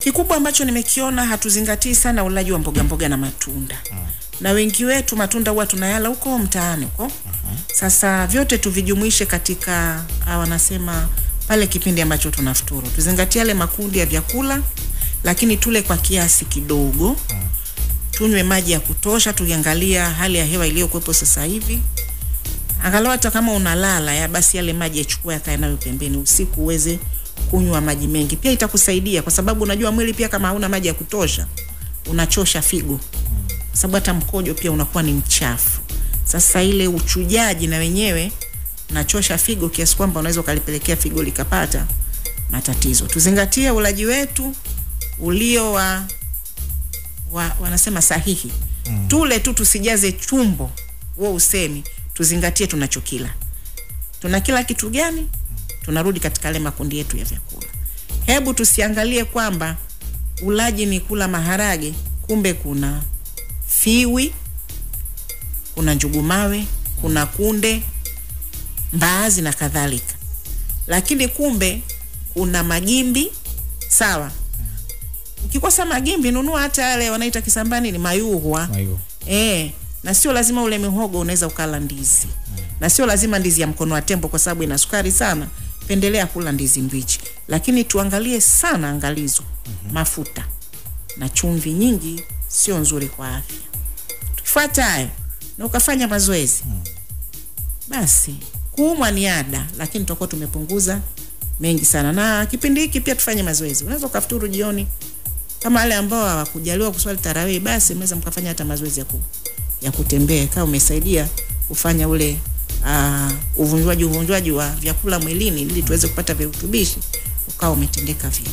Kikubwa ambacho nimekiona, hatuzingatii sana ulaji wa mboga mboga na matunda. Na wengi wetu matunda huwa tunayala huko mtaani huko. Sasa vyote tuvijumuishe katika wanasema pale kipindi ambacho tunafuturu. Tuzingatie yale makundi ya vyakula, lakini tule kwa kiasi kidogo. Tunywe maji ya kutosha, tuangalia hali ya hewa iliyokuwepo sasa hivi. Angalau hata kama unalala basi yale maji yachukua yakae nayo pembeni usiku uweze kunywa maji mengi. Pia itakusaidia kwa sababu unajua mwili pia kama hauna maji ya kutosha unachosha figo. Sababu hata mkojo pia unakuwa ni mchafu. Sasa ile uchujaji na wenyewe unachosha figo kiasi kwamba unaweza kalipelekea figo likapata matatizo. Tuzingatie ulaji wetu ulio wanasema sahihi. Tule tu tusijaze tumbo. Wewe usemi tuzingatie tunachokila. Tunakila kitu gani? Tunarudi katika yale makundi yetu ya vyakula. Hebu tusiangalie kwamba ulaji ni kula maharage, kumbe kuna fiwi, kuna njugu mawe, kuna kunde, mbaazi na kadhalika. Lakini kumbe kuna magimbi, sawa. Ukikosa magimbi nunua hata yale wanaita Kisambani ni mayuhwa. Na sio lazima ule mihogo, unaweza ukala ndizi. Na sio lazima ndizi ya mkono wa tembo kwa sababu ina sukari sana. Pendelea kula ndizi mbichi. Lakini tuangalie sana angalizo. Mafuta na chumvi nyingi sio nzuri kwa afya. Tukifuata hayo na ukafanya mazoezi, basi kuumwa ni ada, lakini tutakuwa tumepunguza mengi sana. Na kipindi hiki pia tufanye mazoezi. Unaweza kufuturu jioni. Kama wale ambao hawakujaliwa kuswali tarawih, basi mnaweza mkafanya hata mazoezi ya kutembea kama umesaidia kufanya ule uvunjwaji wa vyakula mwilini ili tuweze kupata virutubishi, ukao umetendeka vile.